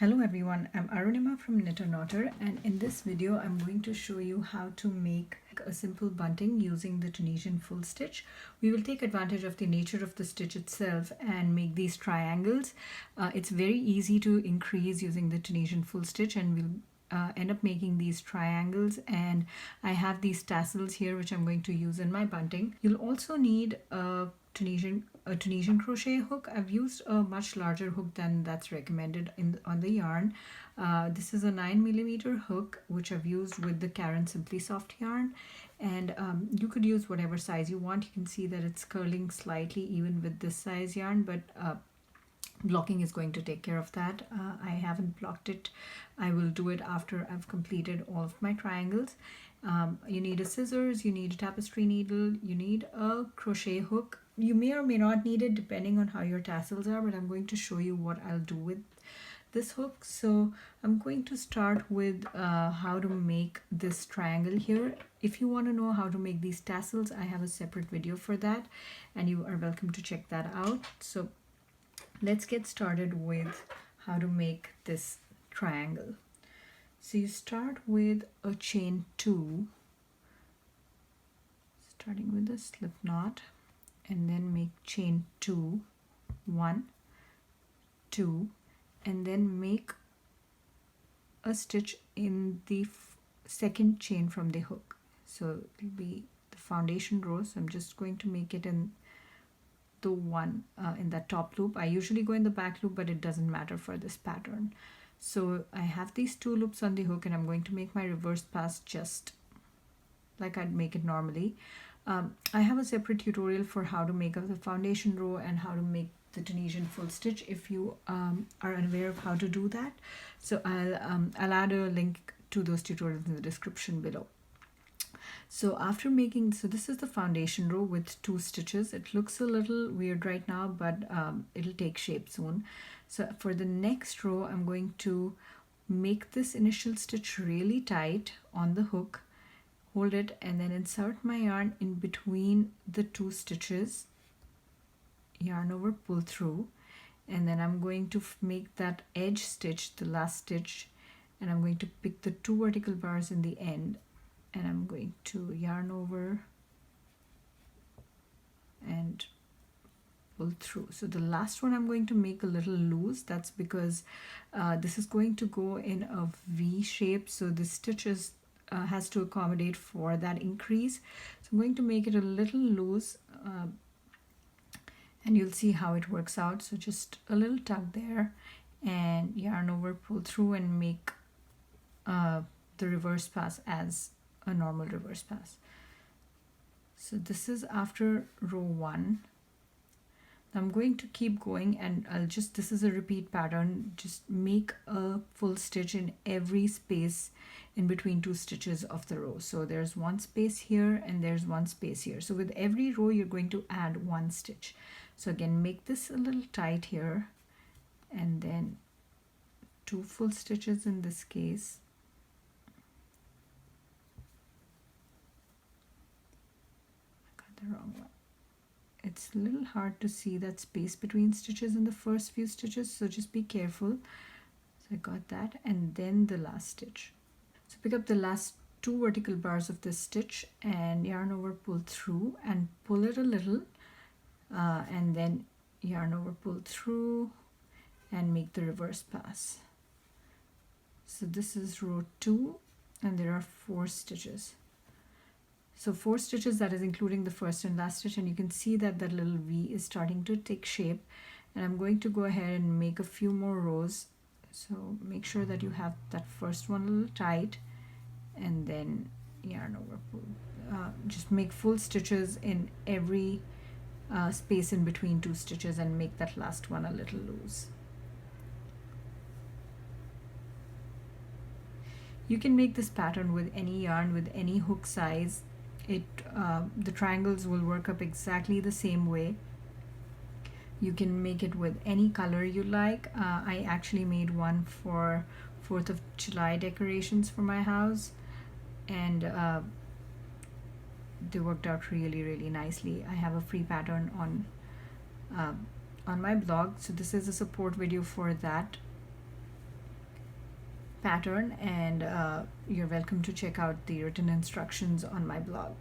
Hello everyone, I'm Arunima from Knit or Knotter, and in this video I'm going to show you how to make a simple bunting using the Tunisian Full Stitch. We will take advantage of the nature of the stitch itself and make these triangles. It's very easy to increase using the Tunisian Full Stitch, and we'll end up making these triangles. And I have these tassels here which I'm going to use in my bunting. You'll also need a Tunisian crochet hook. I've used a much larger hook than that's recommended on the yarn. This is a 9mm hook which I've used with the Karen Simply Soft yarn, and you could use whatever size you want. You can see that it's curling slightly even with this size yarn, but blocking is going to take care of that. I haven't blocked it. I will do it after I've completed all of my triangles. You need a scissors, you need a tapestry needle, you need a crochet hook. You may or may not need it depending on how your tassels are, but I'm going to show you what I'll do with this hook. So I'm going to start with how to make this triangle here. If you want to know how to make these tassels, I have a separate video for that, and you are welcome to check that out. So let's get started with how to make this triangle. So you start with a chain 2, starting with a slip knot, and then make chain 2, 1, 2, and then make a stitch in the second chain from the hook. So it'll be the foundation row. So I'm just going to make it in the one in that top loop. I usually go in the back loop, but it doesn't matter for this pattern. So I have these 2 loops on the hook, and I'm going to make my reverse pass just like I'd make it normally. I have a separate tutorial for how to make the foundation row and how to make the Tunisian Full Stitch if you are unaware of how to do that. So I'll add a link to those tutorials in the description below. So after making, so this is the foundation row with 2 stitches. It looks a little weird right now, but it'll take shape soon. So for the next row, I'm going to make this initial stitch really tight on the hook, hold it, and then insert my yarn in between the 2 stitches, yarn over, pull through, and then I'm going to make that edge stitch the last stitch, and I'm going to pick the 2 vertical bars in the end, and I'm going to yarn over and pull through. So the last one I'm going to make a little loose. That's because this is going to go in a V shape, so the stitches has to accommodate for that increase. So I'm going to make it a little loose, and you'll see how it works out. So just a little tug there, and yarn over, pull through, and make the reverse pass as a normal reverse pass. So this is after row 1. I'm going to keep going, and this is a repeat pattern. Just make a full stitch in every space in between 2 stitches of the row. So there's 1 space here and there's 1 space here. So with every row you're going to add 1 stitch. So again, make this a little tight here, and then 2 full stitches in this case. I got the wrong one. It's a little hard to see that space between stitches in the first few stitches, so just be careful. So I got that, and then the last stitch. So pick up the last 2 vertical bars of this stitch and yarn over, pull through, and pull it a little, and then yarn over, pull through, and make the reverse pass. So this is row 2, and there are 4 stitches. So 4 stitches, that is including the first and last stitch, and you can see that that little V is starting to take shape, and I'm going to go ahead and make a few more rows. So make sure that you have that first one a little tight, and then yarn over, pull. Just make full stitches in every space in between 2 stitches, and make that last one a little loose. You can make this pattern with any yarn, with any hook size. The triangles will work up exactly the same way. You can make it with any color you like. I actually made one for 4th of July decorations for my house, and they worked out really, really nicely. I have a free pattern on my blog, so this is a support video for that. pattern, and you're welcome to check out the written instructions on my blog.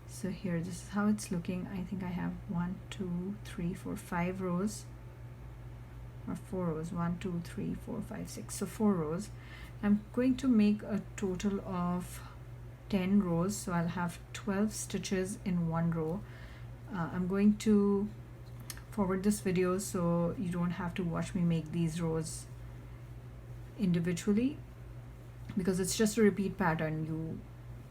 So here, this is how it's looking. I think I have 1, 2, 3, 4, 5 rows, or 4 rows. 1, 2, 3, 4, 5, 6. So 4 rows. I'm going to make a total of 10 rows, so I'll have 12 stitches in one row. I'm going to forward this video so you don't have to watch me make these rows individually, because it's just a repeat pattern. You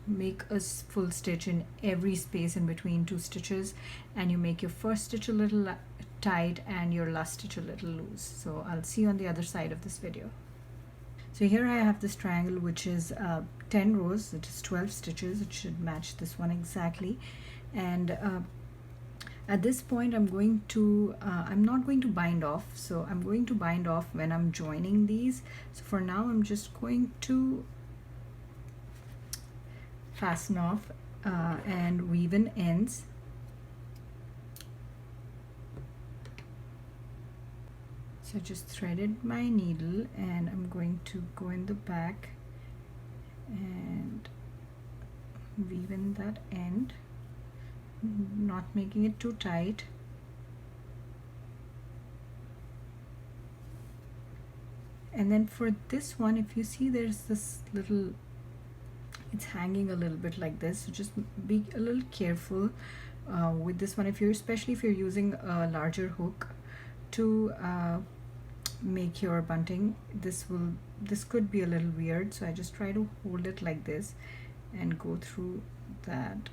make a full stitch in every space in between 2 stitches, and you make your first stitch a little tight and your last stitch a little loose. So I'll see you on the other side of this video. So here I have this triangle, which is 10 rows. It is 12 stitches. It should match this one exactly. And at this point, I'm not going to bind off. So I'm going to bind off when I'm joining these. So for now, I'm just going to fasten off and weave in ends. So I just threaded my needle, and I'm going to go in the back and weave in that end, not making it too tight. And then for this one, if you see, there's this little, it's hanging a little bit like this, so just be a little careful with this one, especially if you're using a larger hook to make your bunting. This could be a little weird, so I just try to hold it like this and go through that.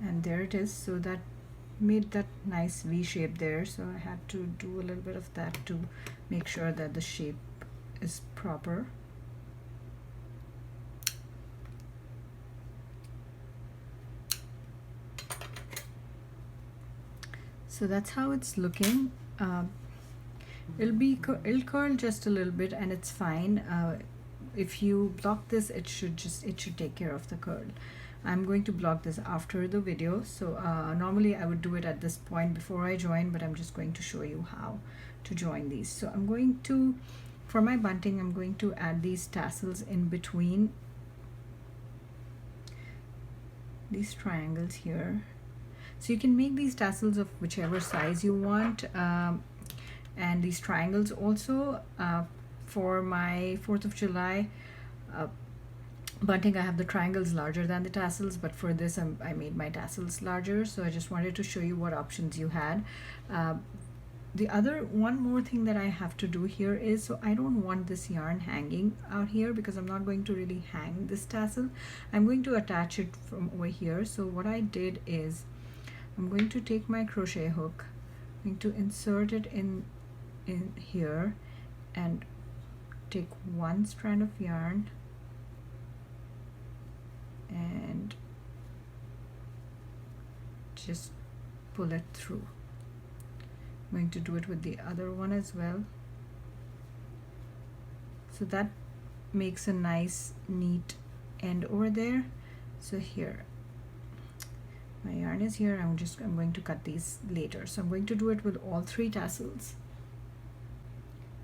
And there it is. So that made that nice V shape there, so I had to do a little bit of that to make sure that the shape is proper. So that's how it's looking. It'll curl just a little bit, and it's fine. If you block this, it should take care of the curl. I'm going to block this after the video. So normally I would do it at this point before I join, but I'm just going to show you how to join these. So I'm going to, for my bunting, I'm going to add these tassels in between these triangles here. So you can make these tassels of whichever size you want, and these triangles also. For my 4th of July bunting, I have the triangles larger than the tassels, but for this I made my tassels larger. So I just wanted to show you what options you had. The one more thing that I have to do here is, so I don't want this yarn hanging out here, because I'm not going to really hang this tassel. I'm going to attach it from over here. So what I did is, I'm going to take my crochet hook, I'm going to insert it in here, and take one strand of yarn and just pull it through. I'm going to do it with the other one as well. So that makes a nice neat end over there. So here, my yarn is here. I'm going to cut these later. So I'm going to do it with all 3 tassels.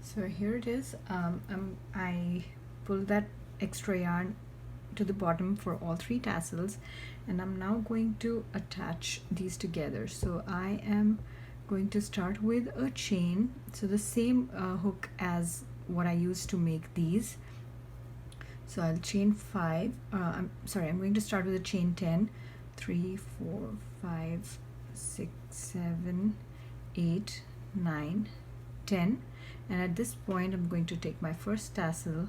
So here it is. I pulled that extra yarn to the bottom for all 3 tassels, and I'm now going to attach these together. So I am going to start with a chain, so the same hook as what I used to make these. So I'll chain 5. I'm going to start with a chain 10. 3, 4, 5, 6, 7, 8, 9, 10, and at this point I'm going to take my first tassel. I'm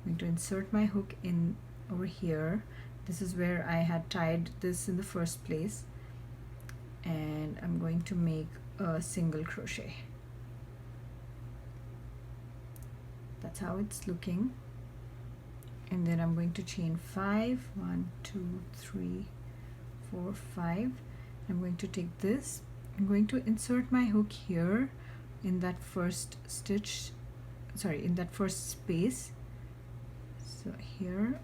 going to insert my hook in over here. This is where I had tied this in the first place, and I'm going to make a single crochet. That's how it's looking. And then I'm going to chain 5. 1, 2, 3, 4, 5. I'm going to take this. I'm going to insert my hook here in that first stitch, in that first space. So here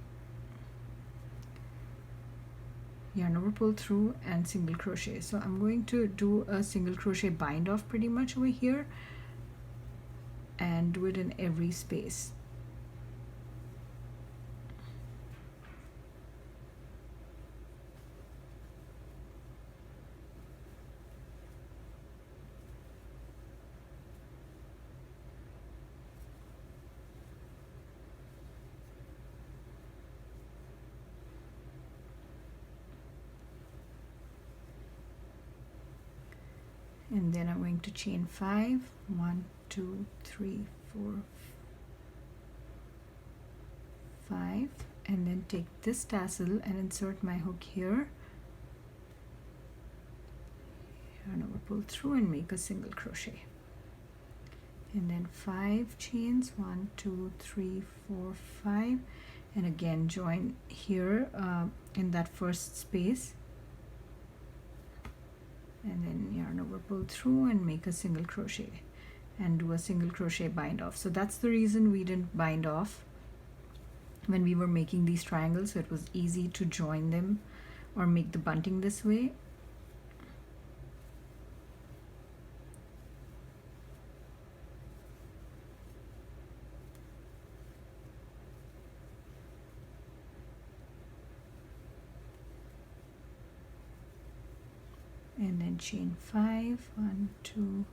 yarn over, pull through, and single crochet. So I'm going to do a single crochet bind off pretty much over here and do it in every space. And then I'm going to chain 5, 1, 2, 3, 4, 5, and then take this tassel and insert my hook here, yarn over, pull through, and make a single crochet. And then 5 chains, 1, 2, 3, 4, 5, and again join here in that first space, and then yarn over, pull through, and make a single crochet and do a single crochet bind off. So that's the reason we didn't bind off when we were making these triangles, so it was easy to join them or make the bunting this way. And then chain 5, 1, 2,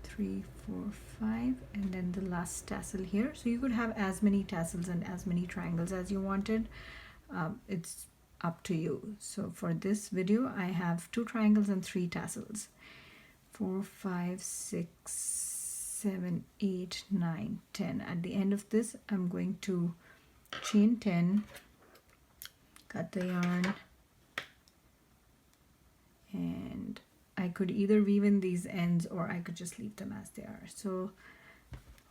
3, 4, 5, and then the last tassel here. So you could have as many tassels and as many triangles as you wanted. It's up to you. So for this video I have 2 triangles and 3 tassels. 4, 5, 6, 7, 8, 9, 10. At the end of this I'm going to chain 10, cut the yarn, and I could either weave in these ends or I could just leave them as they are. So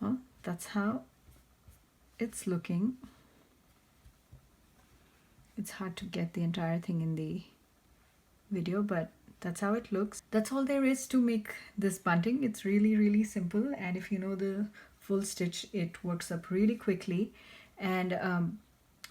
well, that's how it's looking. It's hard to get the entire thing in the video, but that's how it looks. That's all there is to make this bunting. It's really simple, and if you know the full stitch, it works up really quickly. And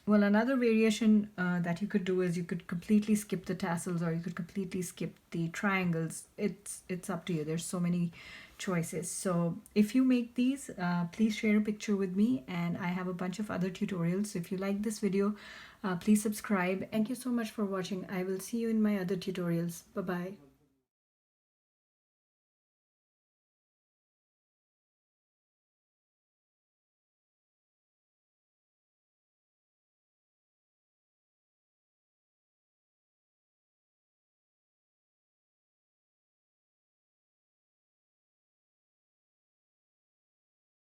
well, another variation that you could do is you could completely skip the tassels, or you could completely skip the triangles. It's up to you. There's so many choices. So if you make these, please share a picture with me, and I have a bunch of other tutorials. So if you like this video, please subscribe. Thank you so much for watching. I will see you in my other tutorials. Bye bye.